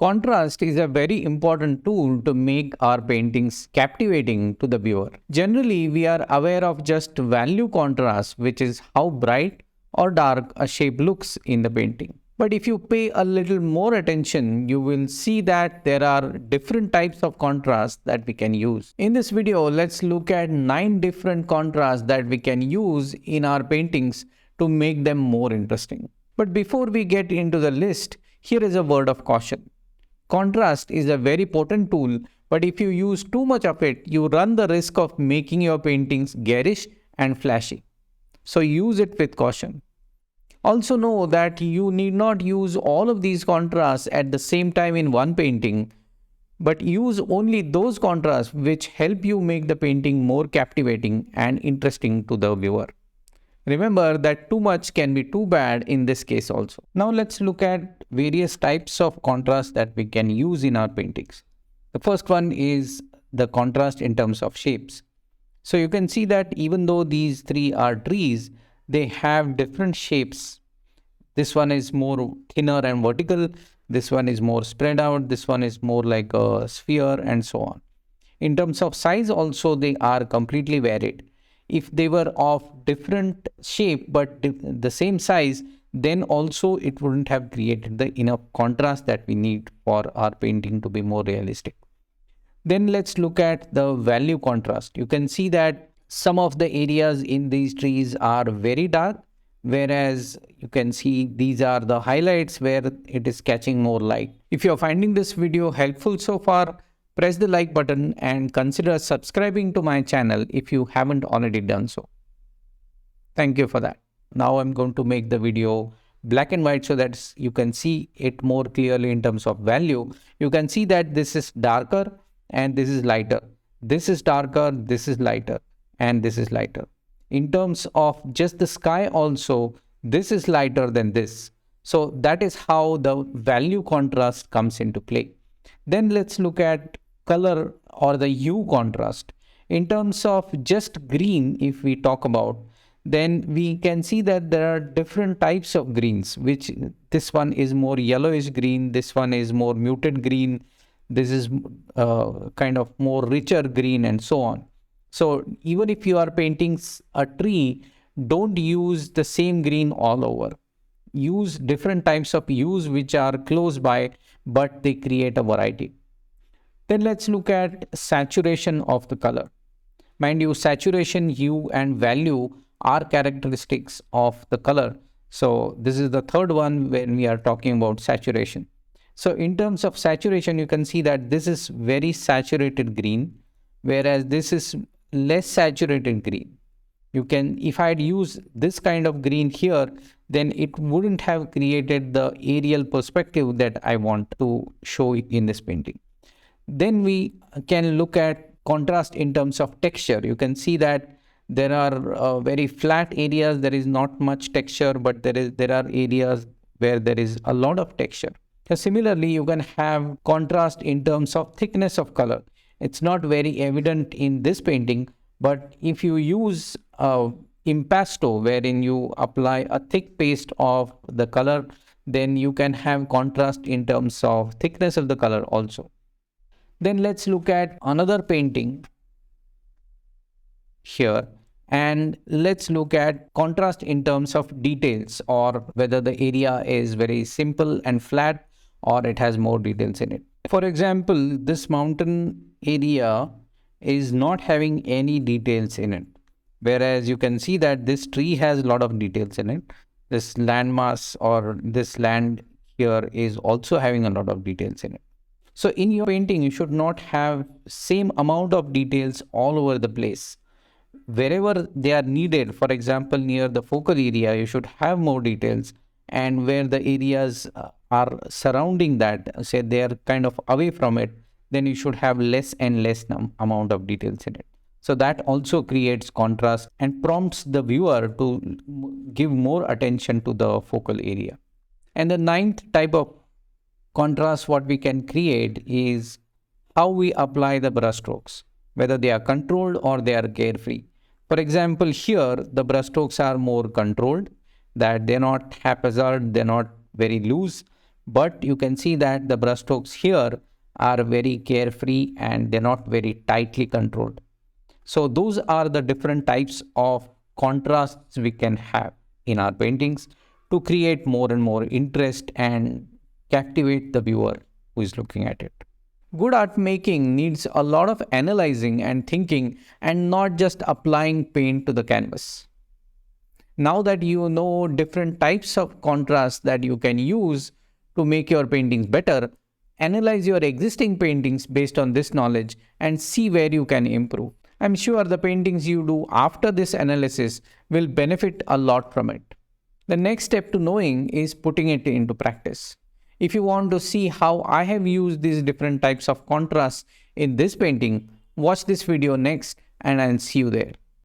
Contrast is a very important tool to make our paintings captivating to the viewer. Generally, we are aware of just value contrast, which is how bright or dark a shape looks in the painting. But if you pay a little more attention, you will see that there are different types of contrast that we can use. In this video, let's look at 9 different contrasts that we can use in our paintings to make them more interesting. But before we get into the list, here is a word of caution. Contrast is a very potent tool, but if you use too much of it, you run the risk of making your paintings garish and flashy. So use it with caution. Also know that you need not use all of these contrasts at the same time in one painting, but use only those contrasts which help you make the painting more captivating and interesting to the viewer. Remember that too much can be too bad in this case also. Now let's look at various types of contrast that we can use in our paintings. The first one is the contrast in terms of shapes. So you can see that even though these three are trees, they have different shapes. This one is more thinner and vertical. This one is more spread out. This one is more like a sphere and so on. In terms of size also, they are completely varied. If they were of different shape but the same size, then also it wouldn't have created the enough contrast that we need for our painting to be more realistic. Then let's look at the value contrast. You can see that some of the areas in these trees are very dark, whereas you can see these are the highlights where it is catching more light. If you're finding this video helpful so far, press the like button and consider subscribing to my channel if you haven't already done so. Thank you for that. Now I'm going to make the video black and white so that you can see it more clearly in terms of value. You can see that this is darker and this is lighter. This is darker, this is lighter, and this is lighter. In terms of just the sky also, this is lighter than this. So that is how the value contrast comes into play. Then let's look at color or the hue contrast. In terms of just green, if we talk about, then we can see that there are different types of greens, which this one is more yellowish green, this one is more muted green, this is kind of more richer green and so on. So even if you are painting a tree, don't use the same green all over. Use different types of hues which are close by, but they create a variety. Then let's look at saturation of the color. Mind you, saturation, hue, and value are characteristics of the color. So this is the third one when we are talking about saturation. So in terms of saturation, you can see that this is very saturated green, whereas this is less saturated green. You can, if I had used this kind of green here, then it wouldn't have created the aerial perspective that I want to show in this painting. Then we can look at contrast in terms of texture. You can see that there are very flat areas, there is not much texture, but there are areas where there is a lot of texture. Similarly, you can have contrast in terms of thickness of color. It's not very evident in this painting, but if you use impasto, wherein you apply a thick paste of the color, then you can have contrast in terms of thickness of the color also. Then let's look at another painting here, and let's look at contrast in terms of details, or whether the area is very simple and flat or it has more details in it. For example, this mountain area is not having any details in it, whereas you can see that this tree has a lot of details in it. This landmass or this land here is also having a lot of details in it. So in your painting, you should not have same amount of details all over the place. Wherever they are needed, for example, near the focal area, you should have more details. And where the areas are surrounding that, say they are kind of away from it, then you should have less and less amount of details in it. So that also creates contrast and prompts the viewer to give more attention to the focal area. And the ninth type of contrast what we can create is how we apply the brush strokes, whether they are controlled or they are carefree. For example, here the brush strokes are more controlled, that they're not haphazard, they're not very loose, But you can see that the brushstrokes here are very carefree and they're not very tightly controlled. So those are the different types of contrasts we can have in our paintings to create more and more interest and captivate the viewer who is looking at it. Good art making needs a lot of analyzing and thinking and not just applying paint to the canvas. Now that you know different types of contrast that you can use to make your paintings better, analyze your existing paintings based on this knowledge and see where you can improve. I'm sure the paintings you do after this analysis will benefit a lot from it. The next step to knowing is putting it into practice. If you want to see how I have used these different types of contrasts in this painting, watch this video next and I'll see you there.